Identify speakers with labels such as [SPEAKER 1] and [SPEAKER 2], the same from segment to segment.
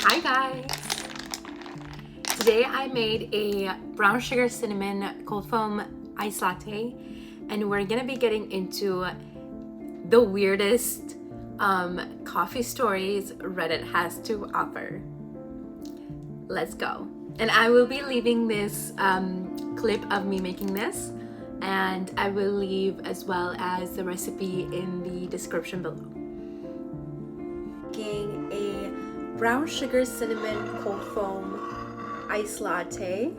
[SPEAKER 1] Hi guys! Today I made a brown sugar cinnamon cold foam iced latte, and we're gonna be getting into the weirdest coffee stories Reddit has to offer. Let's go. And I will be leaving this clip of me making this, and I will leave as well as the recipe in the description below. Making a brown sugar cinnamon cold foam iced latte.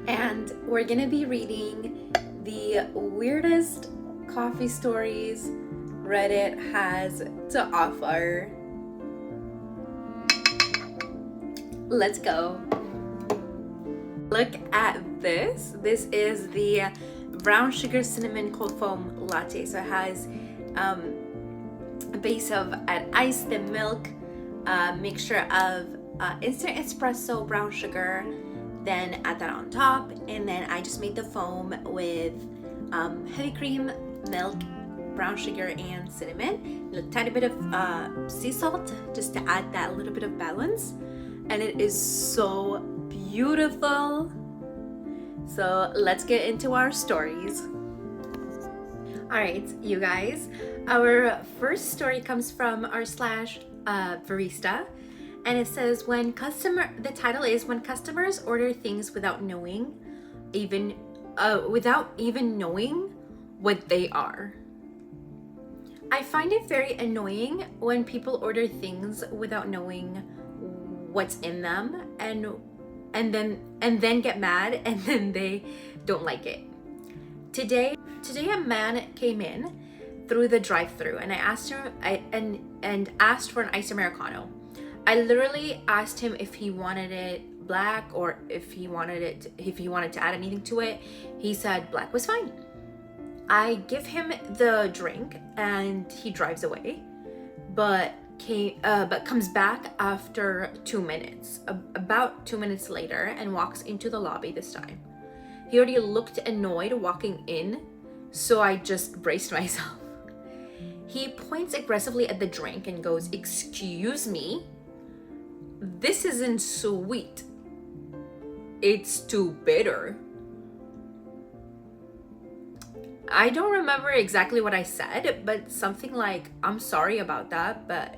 [SPEAKER 1] And we're gonna be reading the weirdest coffee stories Reddit has to offer. Let's go. Look at this. This is the brown sugar cinnamon cold foam latte. So it has a base of ice, then milk, mixture of instant espresso, brown sugar, then add that on top, and then I just made the foam with heavy cream, milk, brown sugar, and cinnamon, a tiny bit of sea salt just to add that little bit of balance, and it is so beautiful. So let's get into our stories. All right, you guys, our first story comes from our Barista, and it says the title is when customers order things without even knowing what they are. I find it very annoying when people order things without knowing what's in them and then get mad and then they don't like it. Today a man came in through the drive-thru and I asked him and asked for an iced Americano. I literally asked him if he wanted it black or if he wanted to add anything to it. He said black was fine. I give him the drink and he drives away, but comes back after 2 minutes, about 2 minutes later, and walks into the lobby this time. He already looked annoyed walking in, so I just braced myself. He points aggressively at the drink and goes, "Excuse me, this isn't sweet. It's too bitter." I don't remember exactly what I said, but something like, "I'm sorry about that, but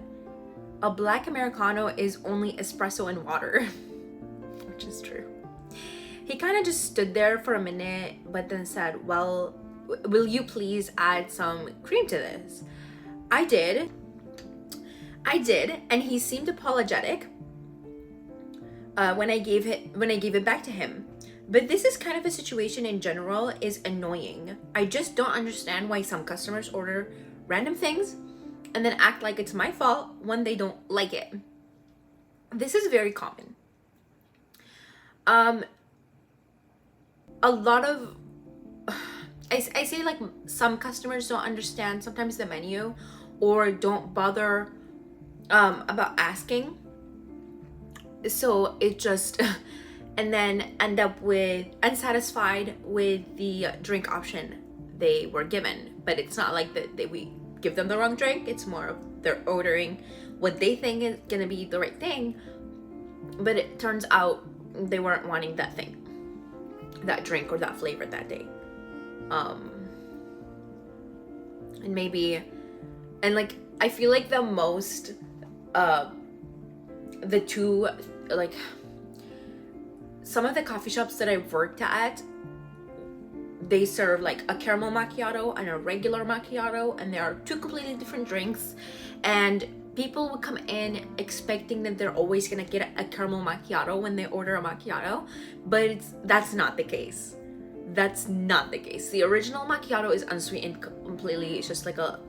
[SPEAKER 1] a black Americano is only espresso and water," which is true. He kind of just stood there for a minute, but then said, "Well, will you please add some cream to this?" I did, and he seemed apologetic when I gave it back to him. But this is kind of a situation in general is annoying. I just don't understand why some customers order random things and then act like it's my fault when they don't like it. This is very common. A lot of I say like some customers don't understand sometimes the menu or don't bother about asking, so it just and then end up with unsatisfied with the drink option they were given. But it's not like that we give them the wrong drink. It's more of they're ordering what they think is gonna be the right thing, but it turns out they weren't wanting that thing, that drink or that flavor that day. And like I feel like the most the two, like some of the coffee shops that I've worked at, they serve like a caramel macchiato and a regular macchiato, and there are two completely different drinks, and people would come in expecting that they're always gonna get a caramel macchiato when they order a macchiato, but that's not the case. That's not the case. The original macchiato is unsweetened completely. It's just like a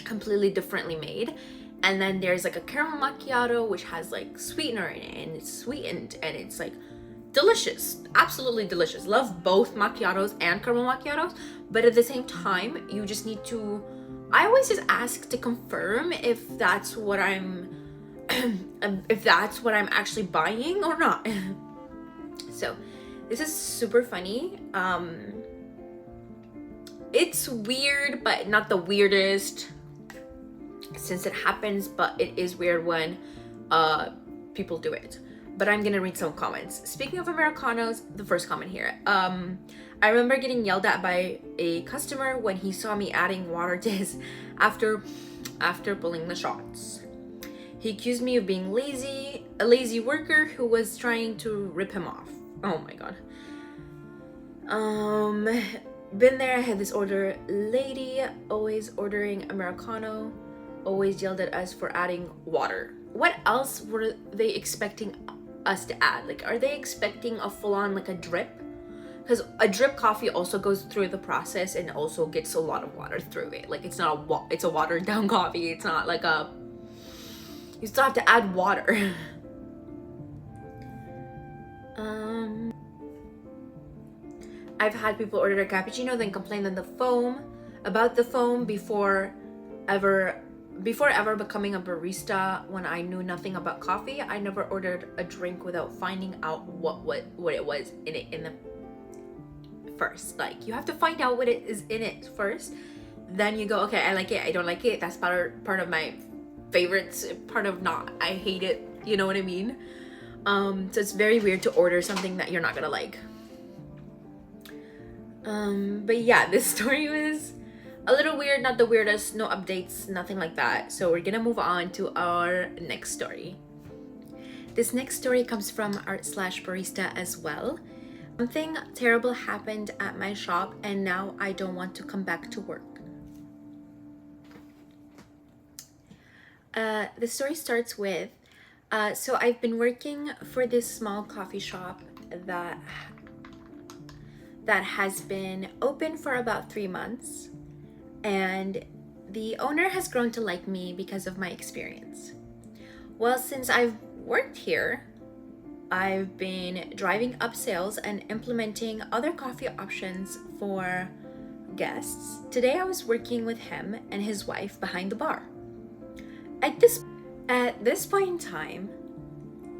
[SPEAKER 1] completely differently made. And then there's like a caramel macchiato which has like sweetener in it, and it's sweetened, and it's like delicious, absolutely delicious. Love both macchiatos and caramel macchiatos, but at the same time you just need to, I always just ask to confirm if that's what I'm actually buying or not. So this is super funny. It's weird, but not the weirdest since it happens, but it is weird when people do it. But I'm gonna read some comments. Speaking of Americanos, the first comment here. I remember getting yelled at by a customer when he saw me adding water to his after pulling the shots. He accused me of being lazy, a lazy worker who was trying to rip him off. Oh my god. Been there, I had this order lady always ordering Americano, always yelled at us for adding water. What else were they expecting us to add? Like, are they expecting a full-on like a drip? Because a drip coffee also goes through the process and also gets a lot of water through it. Like, it's not it's a watered down coffee. It's not like a, you still have to add water. I've had people order a cappuccino, then complain about the foam before ever becoming a barista. When I knew nothing about coffee, I never ordered a drink without finding out what it was in it in the first. Like, you have to find out what it is in it first, then you go, okay, I like it, I don't like it. That's part of my favorites, part of not, I hate it, you know what I mean? So it's very weird to order something that you're not gonna like. But yeah, this story was a little weird, not the weirdest, no updates, nothing like that. So we're gonna move on to our next story. This next story comes from art/barista as well. Something terrible happened at my shop and now I don't want to come back to work. The story starts with, so I've been working for this small coffee shop that has been open for about 3 months, and the owner has grown to like me because of my experience. Well, since I've worked here, I've been driving up sales and implementing other coffee options for guests. Today I was working with him and his wife behind the bar. At this point in time,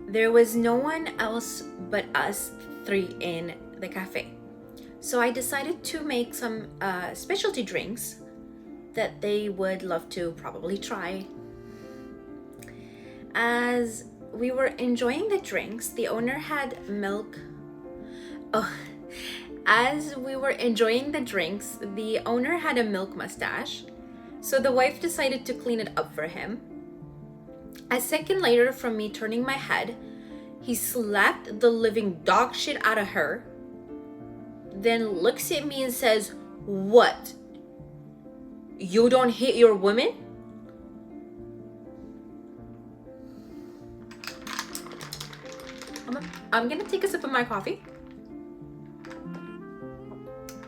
[SPEAKER 1] there was no one else but us three in the cafe. So I decided to make some specialty drinks that they would love to probably try. As we were enjoying the drinks, the owner had milk. As we were enjoying the drinks, the owner had a milk mustache, so the wife decided to clean it up for him. A second later, from me turning my head, he slapped the living dog shit out of her, then looks at me and says, "What? You don't hit your women?" I'm gonna take a sip of my coffee.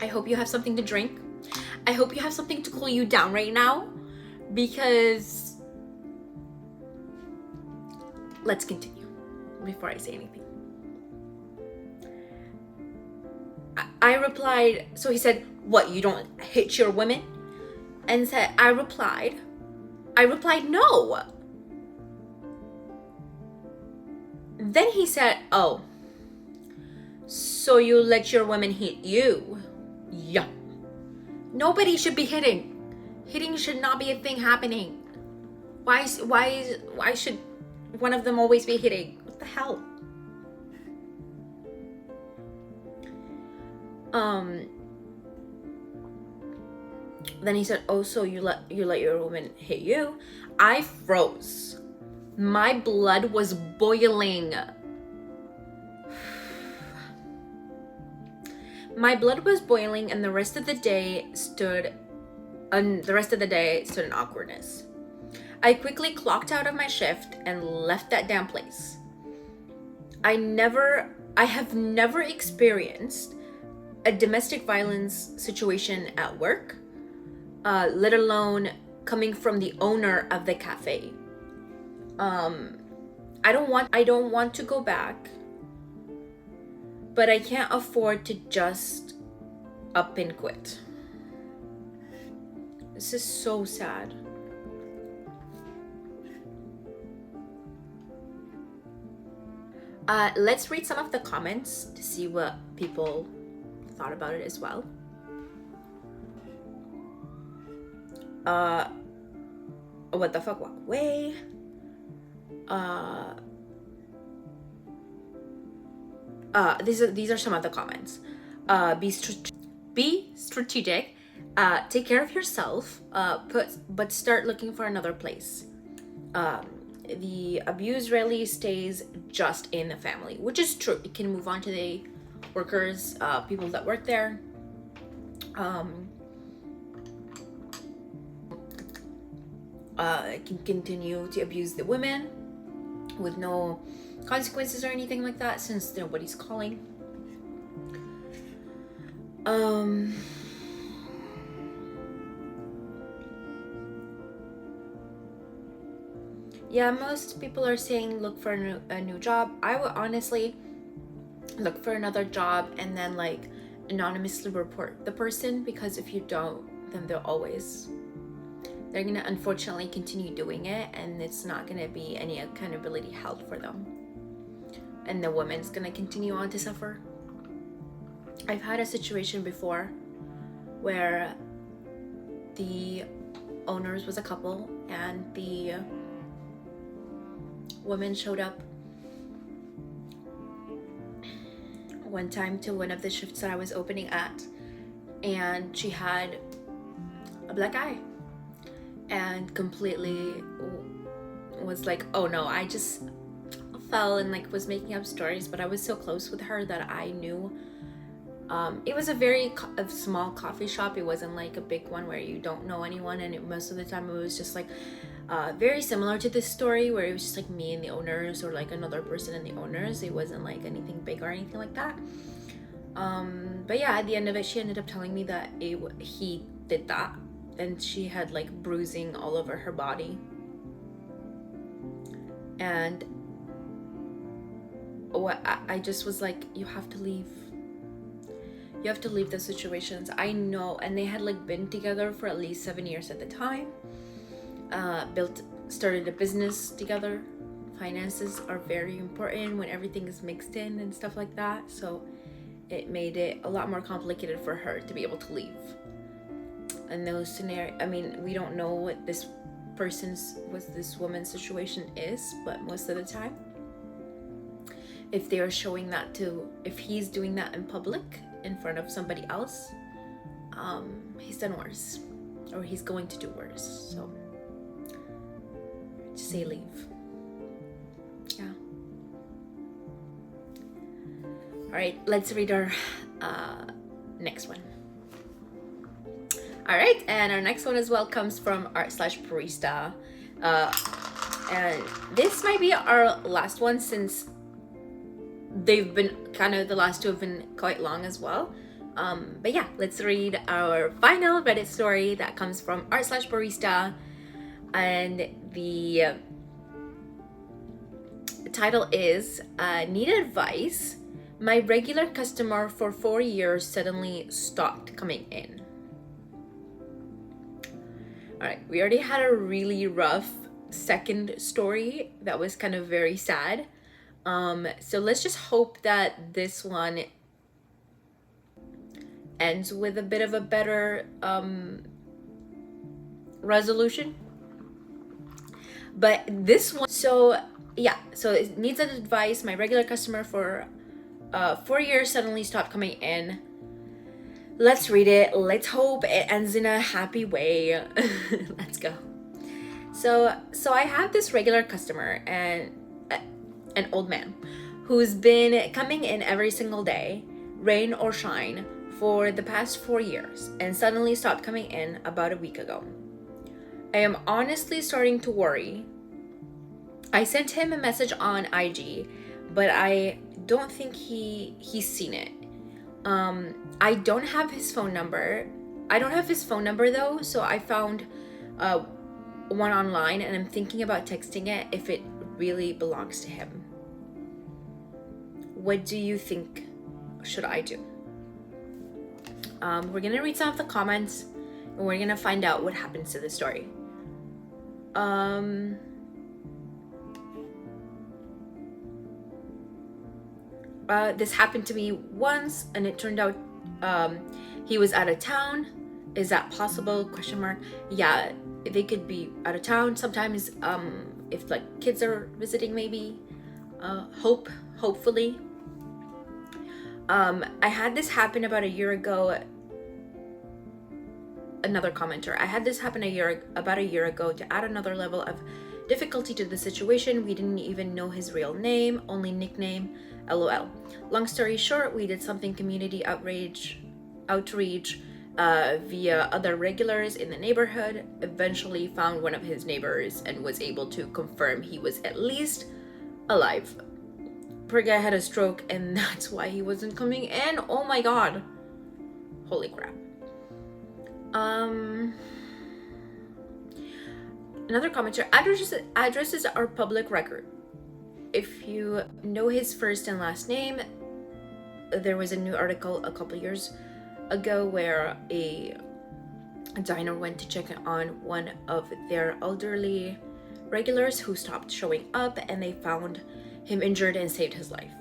[SPEAKER 1] I hope you have something to drink. I hope you have something to cool you down right now, because let's continue before I say anything. I replied, so he said, "What, you don't hit your women?" And said, I replied, "No." Then he said, "Oh, so you let your women hit you?" Yeah. Nobody should be hitting. Hitting should not be a thing happening. Why should one of them always be hitting? What the hell? Then he said, "Oh, so you let your woman hit you?" I froze. My blood was boiling. My blood was boiling, and the rest of the day stood in awkwardness. I quickly clocked out of my shift and left that damn place. I have never experienced a domestic violence situation at work, let alone coming from the owner of the cafe. I don't want to go back, but I can't afford to just up and quit. This is so sad. Let's read some of the comments to see what people thought about it as well. What the fuck, walk away. These are some of the comments. Be strategic. Take care of yourself. But start looking for another place. The abuse rarely stays just in the family, which is true. It can move on to the workers, people that work there. It can continue to abuse the women with no consequences or anything like that, since nobody's calling. Yeah, most people are saying look for a new job. I would honestly look for another job and then like anonymously report the person, because if you don't, then they're gonna unfortunately continue doing it, and it's not gonna be any accountability held for them, and the woman's gonna continue on to suffer. I've had a situation before where the owners was a couple, and the woman showed up one time to one of the shifts that I was opening at, and she had a black eye, and completely was like, oh no, I just fell and like was making up stories, but I was so close with her that I knew. It was a very small coffee shop. It wasn't like a big one where you don't know anyone, and most of the time it was just like very similar to this story, where it was just like me and the owners, or like another person and the owners. It wasn't like anything big or anything like that. But yeah, at the end of it, she ended up telling me that he did that, and she had like bruising all over her body. And I just was like, you have to leave. You have to leave the situations. I know. And they had like been together for at least 7 years at the time. Started a business together. Finances are very important when everything is mixed in and stuff like that. So it made it a lot more complicated for her to be able to leave. And those scenarios, I mean, we don't know what this woman's situation is, but most of the time, if they are showing that if he's doing that in public in front of somebody else, he's done worse, or he's going to do worse. So just say leave. Yeah. All right, let's read our next one. All right, and our next one as well comes from art/barista, and this might be our last one, since they've been the last two have been quite long as well. But yeah, let's read our final Reddit story that comes from art/barista, and the title is Need Advice. My regular customer for 4 years suddenly stopped coming in. All right, we already had a really rough second story that was kind of very sad. So let's just hope that this one ends with a bit of a better resolution. But this one, so it needs an advice. My regular customer for 4 years suddenly stopped coming in. Let's read it. Let's hope it ends in a happy way. Let's go. So I have this regular customer, and an old man who's been coming in every single day, rain or shine, for the past 4 years, and suddenly stopped coming in about a week ago. I am honestly starting to worry. I sent him a message on IG, but I don't think he's seen it. I don't have his phone number. I don't have his phone number though, so I found one online, and I'm thinking about texting it if it really belongs to him. What do you think should I do? We're gonna read some of the comments, and we're gonna find out what happens to the story. This happened to me once, and it turned out he was out of town, Is that possible? Question mark. Yeah, they could be out of town sometimes. If like kids are visiting, maybe. Hopefully. I had this happen about a year ago. Another commenter. I had this happen about a year ago to add another level of difficulty to the situation. We didn't even know his real name, only nickname. LOL. Long story short, we did something community outreach via other regulars in the neighborhood. Eventually found one of his neighbors and was able to confirm he was at least alive. Poor guy had a stroke and that's why he wasn't coming in. Oh my god. Holy crap. Another commenter. Addresses are public record. If you know his first and last name, there was a new article a couple years ago where a diner went to check on one of their elderly regulars who stopped showing up, and they found him injured and saved his life.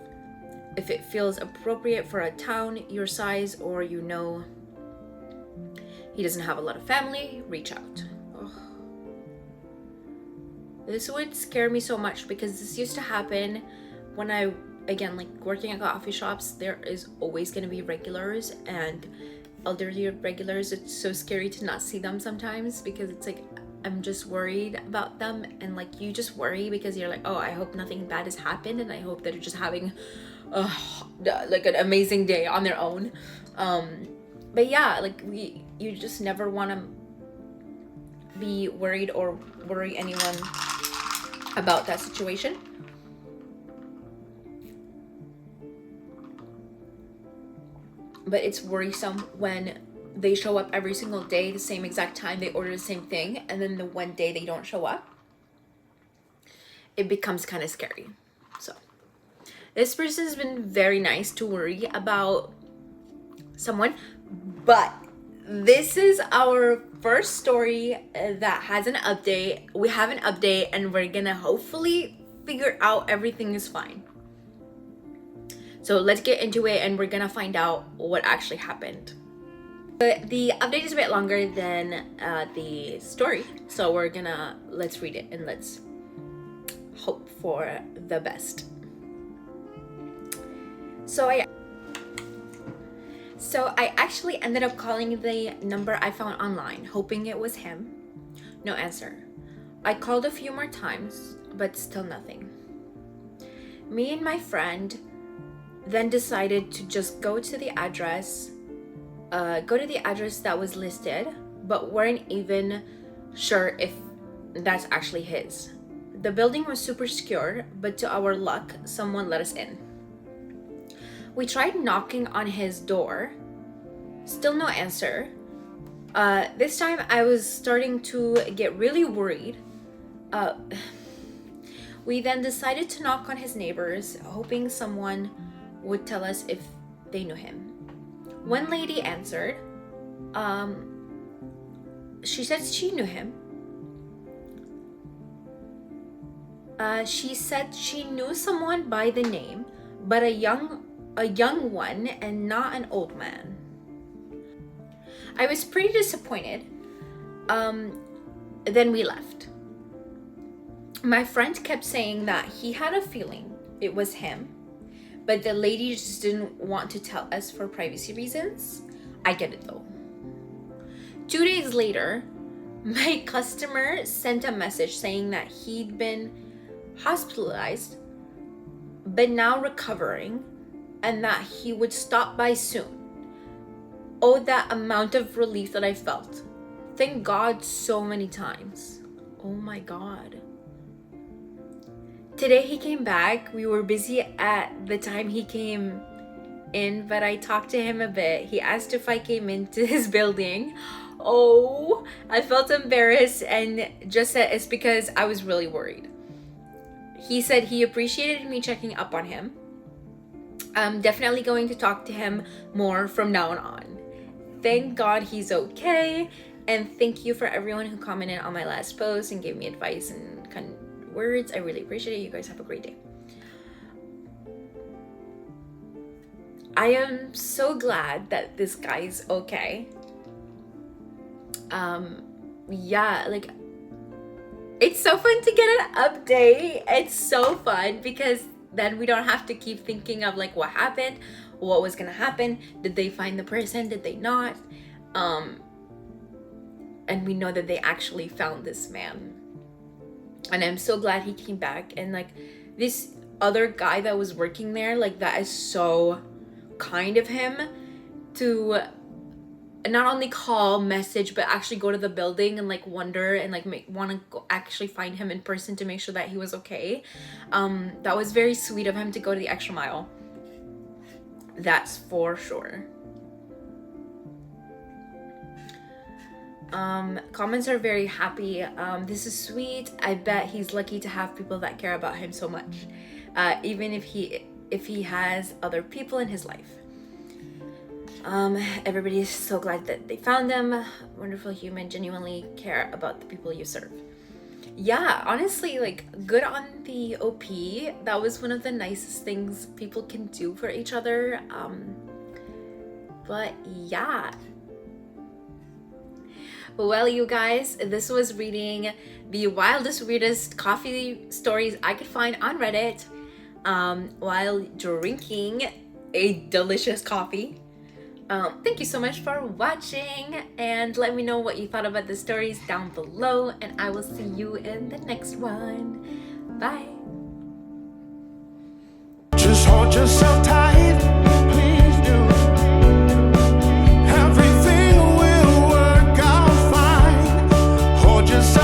[SPEAKER 1] If it feels appropriate for a town your size, or you know he doesn't have a lot of family, reach out. Ugh. This would scare me so much because this used to happen when I, again, like working at coffee shops. There is always going to be regulars and elderly regulars. It's so scary to not see them sometimes because it's like I'm just worried about them, and like you just worry because you're like, oh, I hope nothing bad has happened, and I hope that they're just having like an amazing day on their own. But yeah, like you just never want to be worried or worry anyone about that situation. But it's worrisome when they show up every single day, the same exact time, they order the same thing, and then the one day they don't show up. It becomes kind of scary. So this person has been very nice to worry about someone, but this is our first story that has an update. We have an update and we're gonna hopefully figure out everything is fine. So let's get into it and we're gonna find out what actually happened. But the update is a bit longer than the story, so let's read it and let's hope for the best. So I actually ended up calling the number I found online, hoping it was him. No answer. I called a few more times, but still nothing. Me and my friend then decided to just go to the address that was listed, but weren't even sure if that's actually his. The building was super secure, but to our luck, someone let us in. We tried knocking on his door, still no answer. This time I was starting to get really worried. We then decided to knock on his neighbors, hoping someone would tell us if they knew him. One lady answered. She said she knew him. She said she knew someone by the name, but a young one and not an old man. I was pretty disappointed. Then we left. My friend kept saying that he had a feeling it was him, but the lady just didn't want to tell us for privacy reasons. I get it though. 2 days later, my customer sent a message saying that he'd been hospitalized, but now recovering, and that he would stop by soon. Oh, that amount of relief that I felt. Thank God so many times. Oh my God. Today he came back. We were busy at the time he came in, but I talked to him a bit. He asked if I came into his building. Oh, I felt embarrassed and just said it's because I was really worried. He said he appreciated me checking up on him. I'm definitely going to talk to him more from now on. Thank God he's okay. And thank you for everyone who commented on my last post and gave me advice and kind of words. I really appreciate it. You guys have a great day. I am so glad that this guy's okay. Yeah, like, it's so fun to get an update. It's so fun because then we don't have to keep thinking of like what happened, what was gonna happen, did they find the person, did they not, and we know that they actually found this man. And I'm so glad he came back. And like, this other guy that was working there, like, that is so kind of him to not only call, message, but actually go to the building and like wonder and like want to actually find him in person to make sure that he was okay. That was very sweet of him to go to the extra mile. That's for sure. Comments are very happy. This is sweet. I bet he's lucky to have people that care about him so much, even if he has other people in his life. Everybody is so glad that they found them. Wonderful human, genuinely care about the people you serve. Yeah, honestly, like, good on the OP. That was one of the nicest things people can do for each other. But yeah. Well, you guys, this was reading the wildest, weirdest coffee stories I could find on Reddit, while drinking a delicious coffee. Thank you so much for watching, and let me know what you thought about the stories down below, and I will see you in the next one. Bye.
[SPEAKER 2] Just hold yourself